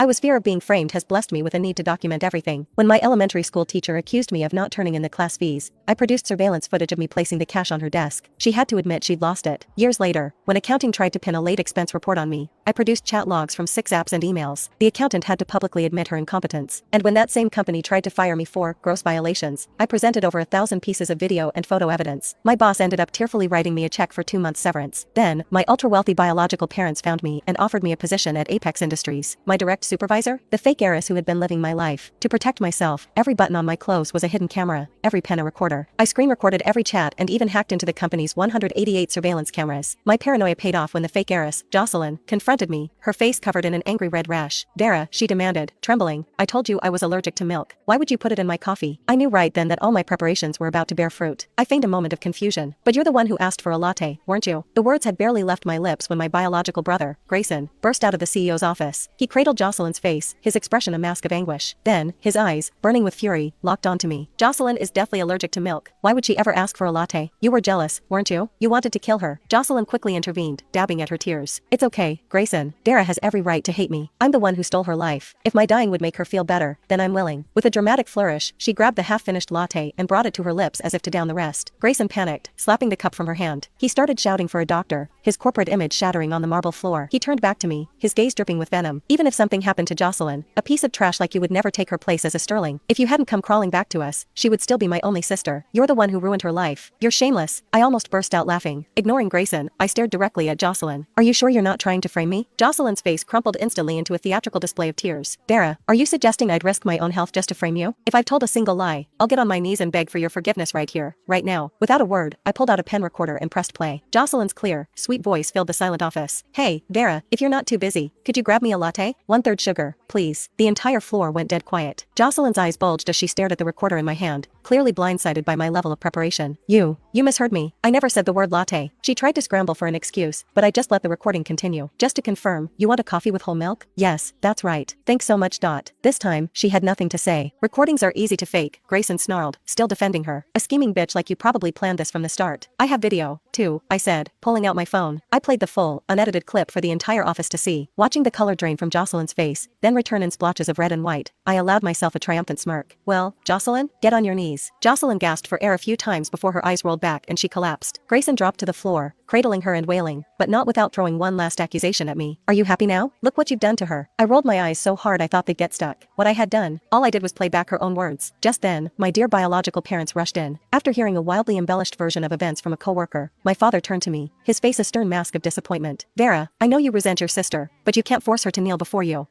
I was fear of being framed has blessed me with a need to document everything. When my elementary school teacher accused me of not turning in the class fees, I produced surveillance footage of me placing the cash on her desk. She had to admit she'd lost it. Years later, when accounting tried to pin a late expense report on me, I produced chat logs from 6 apps and emails. The accountant had to publicly admit her incompetence. And when that same company tried to fire me for gross violations, I presented over 1,000 pieces of video and photo evidence. My boss ended up tearfully writing me a check for 2 months severance. Then, my ultra-wealthy biological parents found me and offered me a position at Apex Industries. My direct supervisor? The fake heiress who had been living my life. To protect myself, every button on my clothes was a hidden camera, every pen a recorder. I screen recorded every chat and even hacked into the company's 188 surveillance cameras. My paranoia paid off when the fake heiress, Jocelyn, confronted me, her face covered in an angry red rash. "Dara," she demanded, trembling, "I told you I was allergic to milk. Why would you put it in my coffee?" I knew right then that all my preparations were about to bear fruit. I feigned a moment of confusion. "But you're the one who asked for a latte, weren't you?" The words had barely left my lips when my biological brother, Grayson, burst out of the CEO's office. He cradled Jocelyn's face, his expression a mask of anguish. Then, his eyes, burning with fury, locked onto me. "Jocelyn is deathly allergic to milk. Why would she ever ask for a latte? You were jealous, weren't you? You wanted to kill her." Jocelyn quickly intervened, dabbing at her tears. "It's okay, Grayson. Dara has every right to hate me. I'm the one who stole her life. If my dying would make her feel better, then I'm willing." With a dramatic flourish, she grabbed the half-finished latte and brought it to her lips as if to down the rest. Grayson panicked, slapping the cup from her hand. He started shouting for a doctor, his corporate image shattering on the marble floor. He turned back to me, his gaze dripping with venom. "Even if something happened to Jocelyn, a piece of trash like you would never take her place as a Sterling. If you hadn't come crawling back to us, she would still be my only sister. You're the one who ruined her life. You're shameless." I almost burst out laughing. Ignoring Grayson, I stared directly at Jocelyn. "Are you sure you're not trying to frame me?" Jocelyn's face crumpled instantly into a theatrical display of tears. "Dara, are you suggesting I'd risk my own health just to frame you? If I've told a single lie, I'll get on my knees and beg for your forgiveness right here, right now." Without a word, I pulled out a pen recorder and pressed play. Jocelyn's clear, sweet voice filled the silent office. "Hey, Dara, if you're not too busy, could you grab me a latte? 1/3 sugar, please." The entire floor went dead quiet. Jocelyn's eyes bulged as she stared at the recorder in my hand, clearly blindsided by my level of preparation. You misheard me. I never said the word latte." She tried to scramble for an excuse, but I just let the recording continue. "Just to confirm, you want a coffee with whole milk?" "Yes, that's right. Thanks so much. This time, she had nothing to say. "Recordings are easy to fake," Grayson snarled, still defending her. "A scheming bitch like you probably planned this from the start." "I have video, too," I said, pulling out my phone. I played the full, unedited clip for the entire office to see, watching the color drain from Jocelyn's face, then return in splotches of red and white. I allowed myself a triumphant smirk. "Well, Jocelyn, get on your knees." Jocelyn gasped for air a few times before her eyes rolled back and she collapsed. Grayson dropped to the floor, cradling her and wailing, but not without throwing one last accusation at me. "Are you happy now? Look what you've done to her." I rolled my eyes so hard I thought they'd get stuck. What I had done, all I did was play back her own words. Just then, my dear biological parents rushed in. After hearing a wildly embellished version of events from a coworker, my father turned to me, his face a stern mask of disappointment. "Dara, I know you resent your sister, but you can't force her to kneel before you."